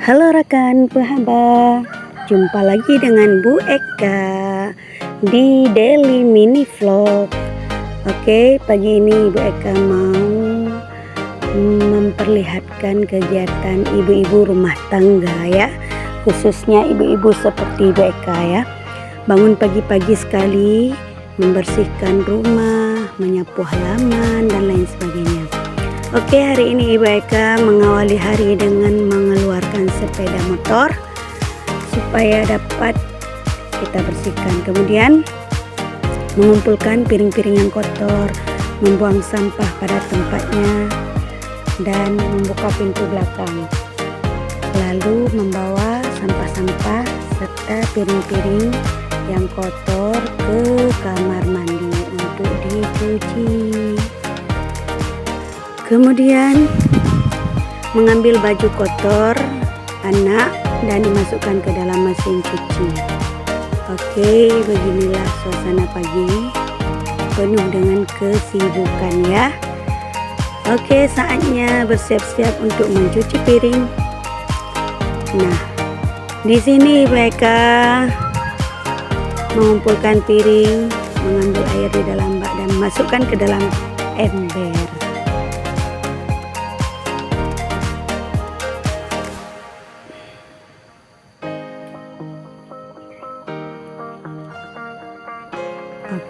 Halo rekan Pahaba, jumpa lagi dengan Bu Eka di Daily Mini Vlog. Oke, pagi ini Bu Eka mau memperlihatkan kegiatan ibu-ibu rumah tangga ya, khususnya ibu-ibu seperti Bu Eka ya. Bangun pagi-pagi sekali, membersihkan rumah, menyapu halaman dan lain sebagainya. Oke, hari ini Ibu Eka mengawali hari dengan mengeluarkan sepeda motor supaya dapat kita bersihkan. Kemudian mengumpulkan piring-piring yang kotor, membuang sampah pada tempatnya, dan membuka pintu belakang. Lalu membawa sampah-sampah serta piring-piring yang kotor ke kamar mandi untuk dicuci. Kemudian mengambil baju kotor anak dan dimasukkan ke dalam mesin cuci. Oke, beginilah suasana pagi penuh dengan kesibukan ya. Oke, saatnya bersiap-siap untuk mencuci piring. Nah, di sini mereka mengumpulkan piring, mengambil air di dalam bak dan masukkan ke dalam ember.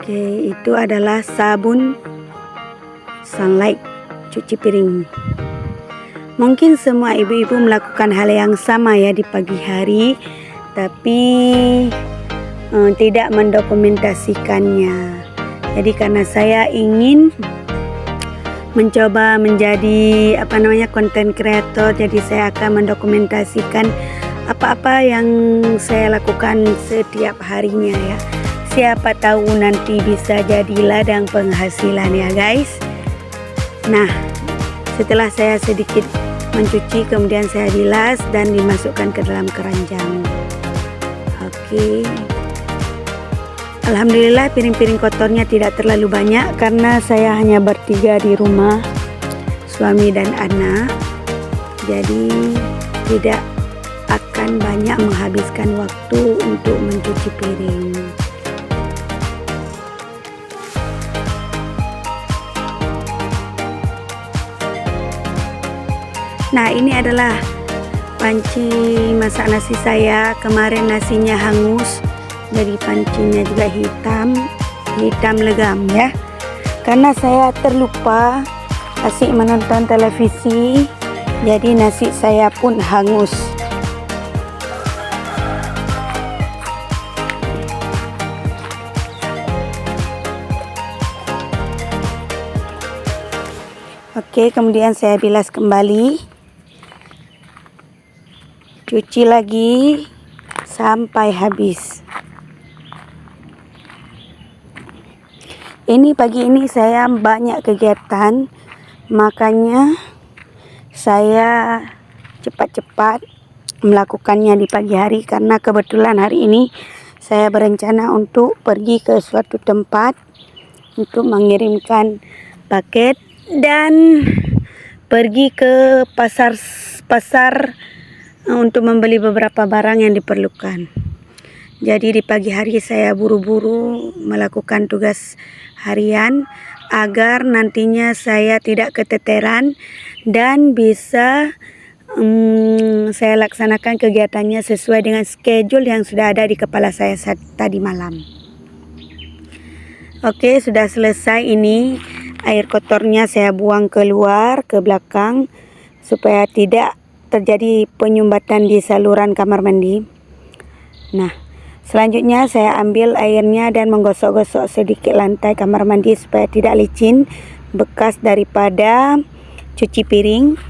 Oke, itu adalah sabun Sunlight cuci piring. Mungkin semua ibu-ibu melakukan hal yang sama ya di pagi hari, tapi tidak mendokumentasikannya. Jadi karena saya ingin mencoba menjadi konten kreator, jadi saya akan mendokumentasikan apa-apa yang saya lakukan setiap harinya ya. Siapa tahu nanti bisa jadi ladang penghasilan ya guys. Nah, setelah saya sedikit mencuci, kemudian saya bilas dan dimasukkan ke dalam keranjang. Oke. Alhamdulillah piring-piring kotornya tidak terlalu banyak karena saya hanya bertiga di rumah, suami dan anak. Jadi tidak akan banyak menghabiskan waktu untuk mencuci piring. Nah, ini adalah panci masak nasi saya. Kemarin nasinya hangus, jadi pancinya juga hitam legam ya. Karena saya terlupa asik menonton televisi, jadi nasi saya pun hangus. Oke, kemudian saya bilas kembali. Cuci lagi sampai habis. Ini pagi ini saya banyak kegiatan, makanya saya cepat-cepat melakukannya di pagi hari karena kebetulan hari ini saya berencana untuk pergi ke suatu tempat untuk mengirimkan paket dan pergi ke pasar untuk membeli beberapa barang yang diperlukan. Jadi di pagi hari saya buru-buru melakukan tugas harian agar nantinya saya tidak keteteran dan bisa saya laksanakan kegiatannya sesuai dengan schedule yang sudah ada di kepala saya tadi malam. Oke, sudah selesai ini. Air kotornya saya buang keluar ke belakang supaya tidak terjadi penyumbatan di saluran kamar mandi. Nah, selanjutnya saya ambil airnya dan menggosok-gosok sedikit lantai kamar mandi supaya tidak licin bekas daripada cuci piring.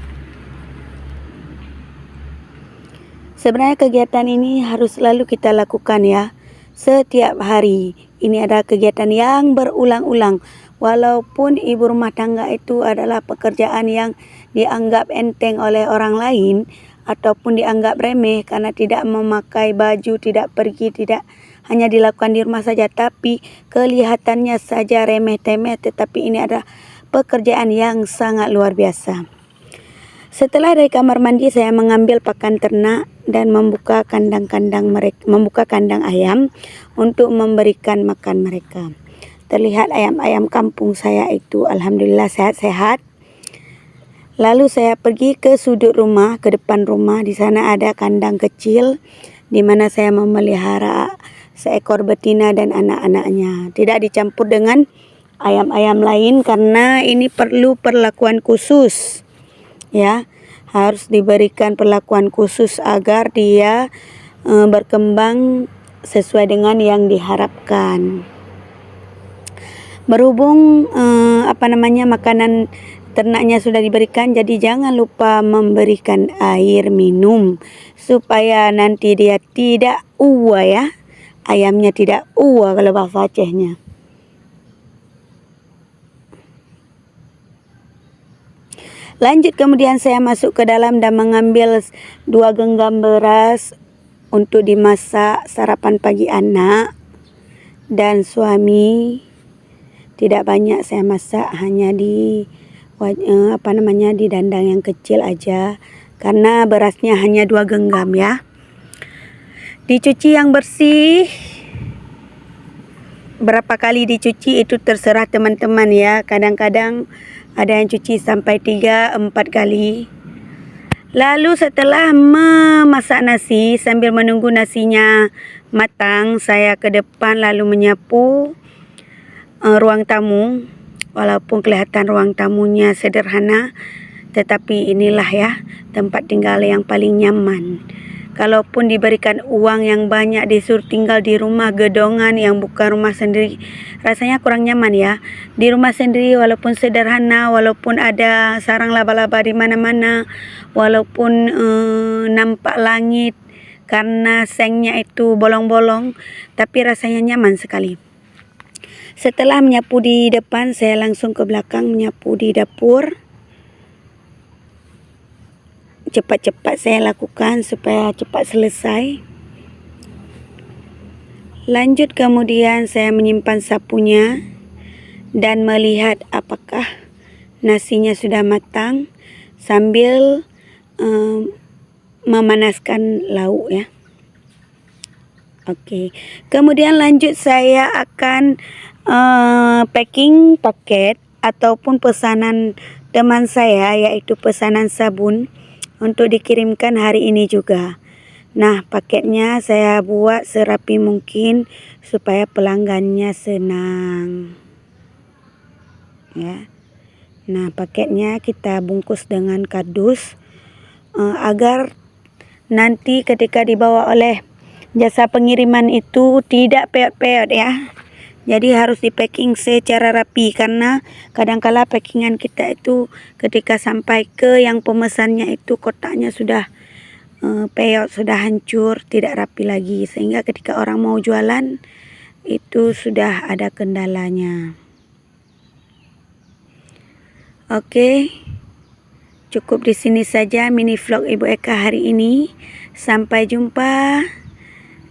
Sebenarnya kegiatan ini harus selalu kita lakukan ya, setiap hari. Ini adalah kegiatan yang berulang-ulang. Walaupun ibu rumah tangga itu adalah pekerjaan yang dianggap enteng oleh orang lain ataupun dianggap remeh karena tidak memakai baju, tidak pergi, tidak hanya dilakukan di rumah saja, tapi kelihatannya saja remeh-temeh, tetapi ini adalah pekerjaan yang sangat luar biasa. Setelah dari kamar mandi, saya mengambil pakan ternak dan membuka kandang ayam untuk memberikan makan mereka. Terlihat ayam-ayam kampung saya itu alhamdulillah sehat-sehat. Lalu saya pergi ke sudut rumah, ke depan rumah. Di sana ada kandang kecil di mana saya memelihara seekor betina dan anak-anaknya. Tidak dicampur dengan ayam-ayam lain karena ini perlu perlakuan khusus. Ya, harus diberikan perlakuan khusus agar dia berkembang sesuai dengan yang diharapkan. Berhubung makanan ternaknya sudah diberikan, jadi jangan lupa memberikan air minum supaya nanti dia tidak uwa ya. Ayamnya tidak uwa kalau bahasa Acehnya. Lanjut kemudian saya masuk ke dalam dan mengambil 2 genggam beras untuk dimasak sarapan pagi anak dan suami. Tidak banyak saya masak, hanya di dandang yang kecil aja karena berasnya hanya 2 genggam ya. Dicuci yang bersih. Berapa kali dicuci itu terserah teman-teman ya. Kadang-kadang ada yang cuci sampai 3-4 kali. Lalu setelah memasak nasi, sambil menunggu nasinya matang, saya ke depan lalu menyapu ruang tamu. Walaupun kelihatan ruang tamunya sederhana, tetapi inilah ya tempat tinggal yang paling nyaman. Kalaupun diberikan uang yang banyak, disuruh tinggal di rumah gedongan yang bukan rumah sendiri, rasanya kurang nyaman ya. Di rumah sendiri walaupun sederhana, walaupun ada sarang laba-laba di mana-mana, walaupun nampak langit karena sengnya itu bolong-bolong, tapi rasanya nyaman sekali. Setelah menyapu di depan, saya langsung ke belakang menyapu di dapur. Cepat-cepat saya lakukan supaya cepat selesai. Lanjut kemudian saya menyimpan sapunya dan melihat apakah nasinya sudah matang sambil memanaskan lauk ya. Oke. Kemudian lanjut saya akan packing paket ataupun pesanan teman saya, yaitu pesanan sabun untuk dikirimkan hari ini juga. Nah, paketnya saya buat serapi mungkin supaya pelanggannya senang. Ya. Nah, paketnya kita bungkus dengan kardus agar nanti ketika dibawa oleh jasa pengiriman itu tidak peot-peot ya. Jadi harus di-packing secara rapi karena kadangkala packingan kita itu ketika sampai ke yang pemesannya itu kotaknya sudah peot, sudah hancur, tidak rapi lagi. Sehingga ketika orang mau jualan itu sudah ada kendalanya. Oke. Cukup di sini saja mini vlog Ibu Eka hari ini. Sampai jumpa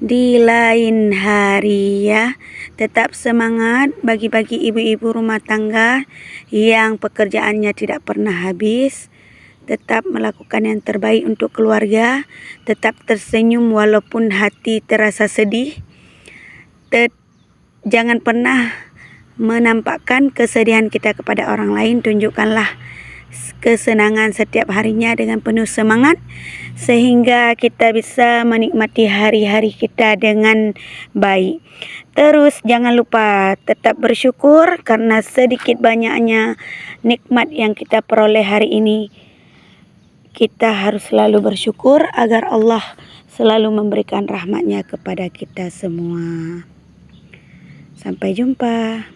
di lain hari ya. Tetap semangat bagi-bagi ibu-ibu rumah tangga yang pekerjaannya tidak pernah habis. Tetap melakukan yang terbaik untuk keluarga. Tetap tersenyum walaupun hati terasa sedih. Jangan pernah menampakkan kesedihan kita kepada orang lain. Tunjukkanlah kesenangan setiap harinya dengan penuh semangat sehingga kita bisa menikmati hari-hari kita dengan baik. Terus jangan lupa tetap bersyukur karena sedikit banyaknya nikmat yang kita peroleh hari ini. Kita harus selalu bersyukur agar Allah selalu memberikan rahmatnya kepada kita semua. Sampai jumpa.